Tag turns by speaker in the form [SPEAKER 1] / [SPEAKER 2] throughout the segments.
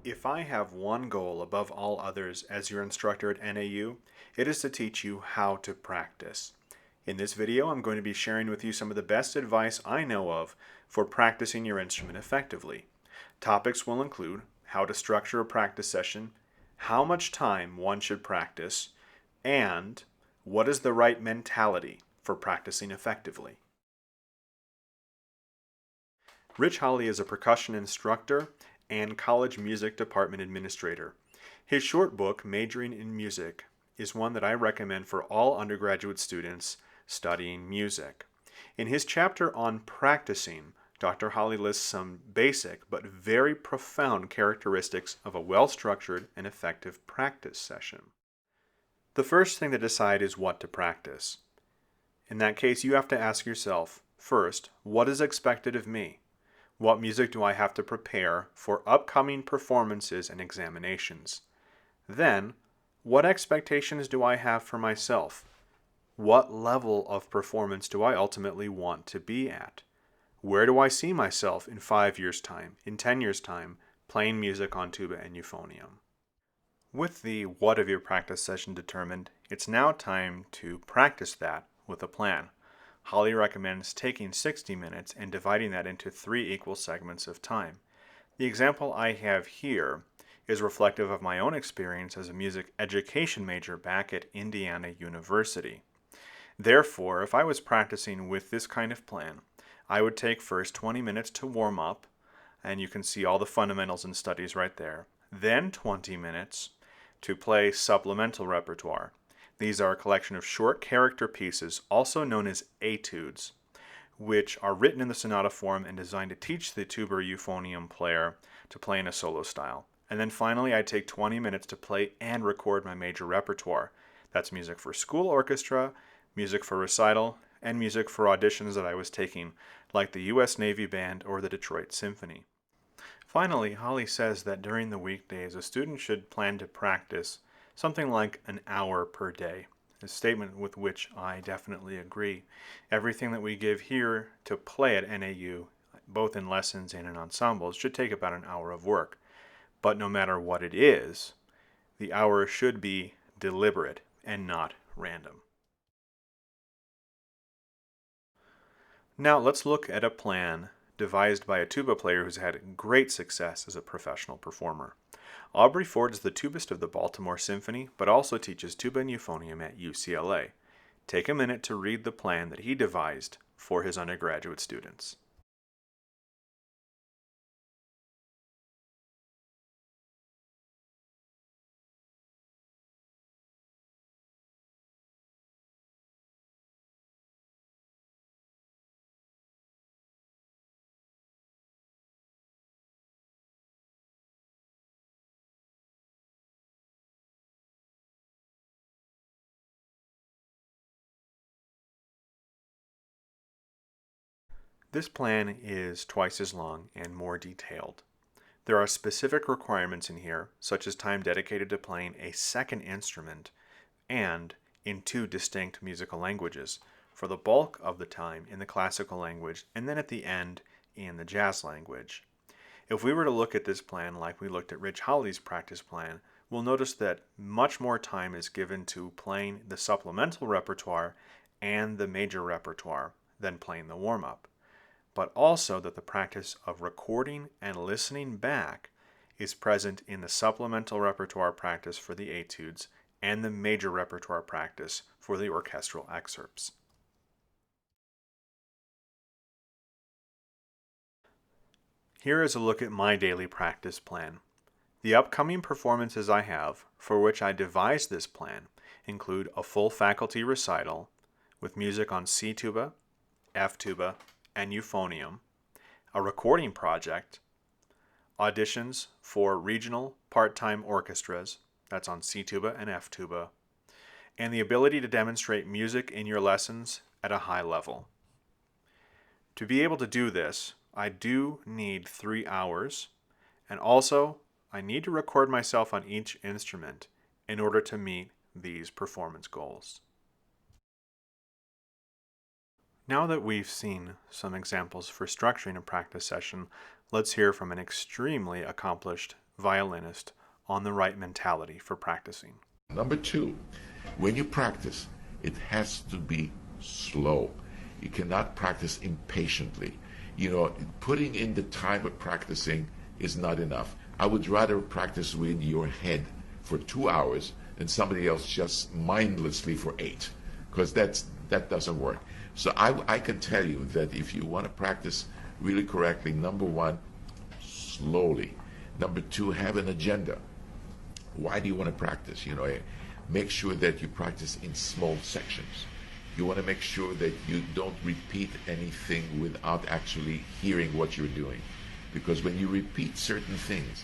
[SPEAKER 1] If I have one goal above all others as your instructor at NAU, it is to teach you how to practice. In this video, I'm going to be sharing with you some of the best advice I know of for practicing your instrument effectively. Topics will include how to structure a practice session, how much time one should practice, and what is the right mentality for practicing effectively. Rich Holley is a percussion instructor and college music department administrator. His short book, Majoring in Music, is one that I recommend for all undergraduate students studying music. In his chapter on practicing, Dr. Holley lists some basic but very profound characteristics of a well-structured and effective practice session. The first thing to decide is what to practice. In that case, you have to ask yourself, first, what is expected of me? What music do I have to prepare for upcoming performances and examinations? Then, what expectations do I have for myself? What level of performance do I ultimately want to be at? Where do I see myself in 5 years' time, in 10 years' time, playing music on tuba and euphonium? With the what of your practice session determined, it's now time to practice that with a plan. Holley recommends taking 60 minutes and dividing that into 3 equal segments of time. The example I have here is reflective of my own experience as a music education major back at Indiana University. Therefore, if I was practicing with this kind of plan, I would take first 20 minutes to warm up, and you can see all the fundamentals and studies right there. Then 20 minutes to play supplemental repertoire. These are a collection of short character pieces, also known as etudes, which are written in the sonata form and designed to teach the tuba or euphonium player to play in a solo style. And then finally, I take 20 minutes to play and record my major repertoire. That's music for school orchestra, music for recital, and music for auditions that I was taking, like the U.S. Navy Band or the Detroit Symphony. Finally, Holley says that during the weekdays, a student should plan to practice something like an hour per day, a statement with which I definitely agree. Everything that we give here to play at NAU, both in lessons and in ensembles, should take about an hour of work. But no matter what it is, the hour should be deliberate and not random. Now let's look at a plan devised by a tuba player who's had great success as a professional performer. Aubrey Foard is the tubist of the Baltimore Symphony, but also teaches tuba and euphonium at UCLA. Take a minute to read the plan that he devised for his undergraduate students. This plan is twice as long and more detailed. There are specific requirements in here, such as time dedicated to playing a second instrument and in 2 distinct musical languages, for the bulk of the time in the classical language and then at the end in the jazz language. If we were to look at this plan like we looked at Rich Holley's practice plan, we'll notice that much more time is given to playing the supplemental repertoire and the major repertoire than playing the warm-up, but also that the practice of recording and listening back is present in the supplemental repertoire practice for the etudes and the major repertoire practice for the orchestral excerpts. Here is a look at my daily practice plan. The upcoming performances I have, for which I devised this plan, include a full faculty recital with music on C tuba, F tuba, and euphonium, a recording project, auditions for regional part-time orchestras, that's on C tuba and F tuba, and the ability to demonstrate music in your lessons at a high level. To be able to do this, I do need 3 hours, and also I need to record myself on each instrument in order to meet these performance goals. Now that we've seen some examples for structuring a practice session, let's hear from an extremely accomplished violinist on the right mentality for practicing.
[SPEAKER 2] Number two, when you practice, it has to be slow. You cannot practice impatiently. Putting in the time of practicing is not enough. I would rather practice with your head for 2 hours than somebody else just mindlessly for 8, because that doesn't work. So I can tell you that if you want to practice really correctly, number one, slowly. Number two, have an agenda. Why do you want to practice? Make sure that you practice in small sections. You want to make sure that you don't repeat anything without actually hearing what you're doing. Because when you repeat certain things,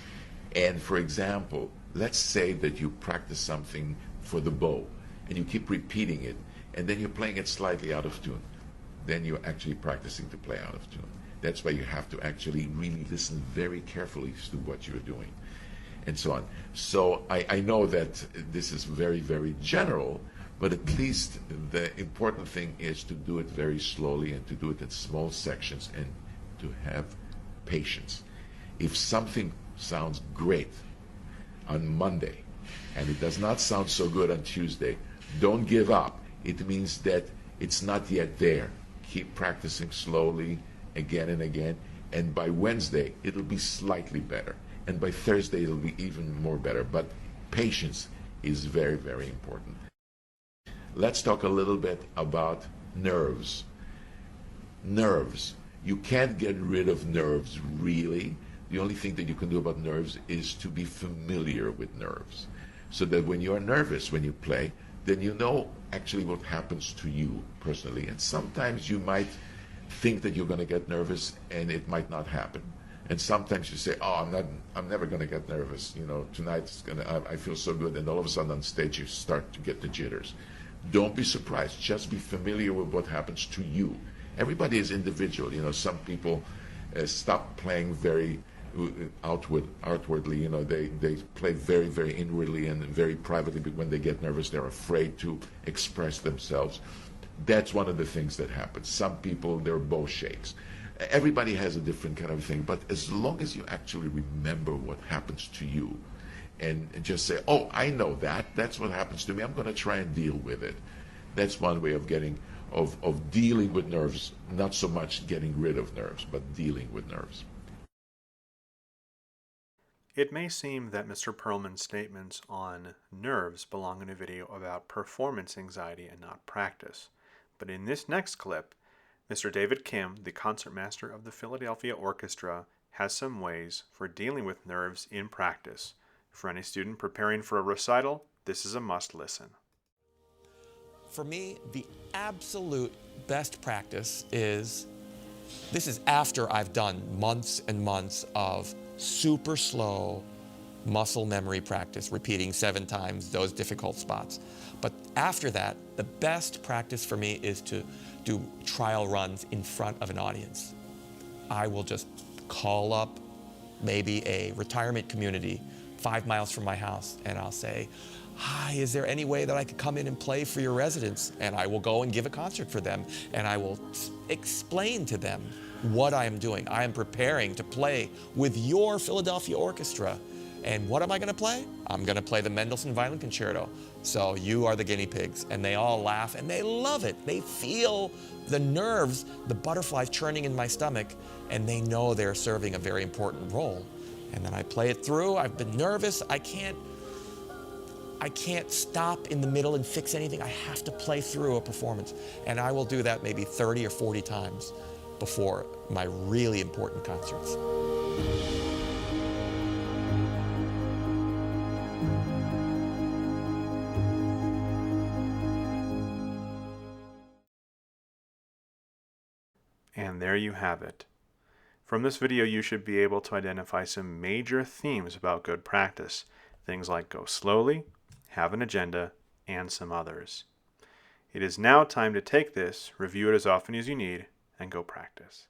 [SPEAKER 2] and for example, let's say that you practice something for the bow, and you keep repeating it, and then you're playing it slightly out of tune, then you're actually practicing to play out of tune. That's why you have to actually really listen very carefully to what you're doing, and so on. So I know that this is very, very general, but at least the important thing is to do it very slowly and to do it in small sections and to have patience. If something sounds great on Monday and it does not sound so good on Tuesday, don't give up. It means that it's not yet there. Keep practicing slowly again and again, and by Wednesday it'll be slightly better, and by Thursday it'll be even more better. But patience is very, very important. Let's talk a little bit about nerves. Nerves. You can't get rid of nerves, really. The only thing that you can do about nerves is to be familiar with nerves, so that when you're nervous when you play, then you know actually what happens to you personally. And sometimes you might think that you're going to get nervous and it might not happen. And sometimes you say, oh, I'm never going to get nervous. Tonight I feel so good. And all of a sudden on stage you start to get the jitters. Don't be surprised. Just be familiar with what happens to you. Everybody is individual. Some people stop playing very outwardly. They play very, very inwardly and very privately. But when they get nervous, they're afraid to express themselves. That's one of the things that happens. Some people, their bow shakes. Everybody has a different kind of thing. But as long as you actually remember what happens to you, and just say, oh, I know that. That's what happens to me. I'm going to try and deal with it. That's one way of dealing with nerves. Not so much getting rid of nerves, but dealing with nerves.
[SPEAKER 1] It may seem that Mr. Perlman's statements on nerves belong in a video about performance anxiety and not practice. But in this next clip, Mr. David Kim, the concertmaster of the Philadelphia Orchestra, has some ways for dealing with nerves in practice. For any student preparing for a recital, this is a must listen.
[SPEAKER 3] For me, the absolute best practice is, this is after I've done months and months of super slow muscle memory practice, repeating 7 times those difficult spots. But after that, the best practice for me is to do trial runs in front of an audience. I will just call up maybe a retirement community 5 miles from my house, and I'll say, hi, is there any way that I could come in and play for your residents? And I will go and give a concert for them, and I will explain to them what I am doing. I am preparing to play with your Philadelphia Orchestra. And what am I going to play? I'm going to play the Mendelssohn Violin Concerto. So you are the guinea pigs. And they all laugh, and they love it. They feel the nerves, the butterflies churning in my stomach, and they know they're serving a very important role. And then I play it through. I've been nervous. I can't stop in the middle and fix anything. I have to play through a performance. And I will do that maybe 30 or 40 times before my really important concerts.
[SPEAKER 1] And there you have it. From this video, you should be able to identify some major themes about good practice. Things like go slowly, have an agenda, and some others. It is now time to take this, review it as often as you need, and go practice.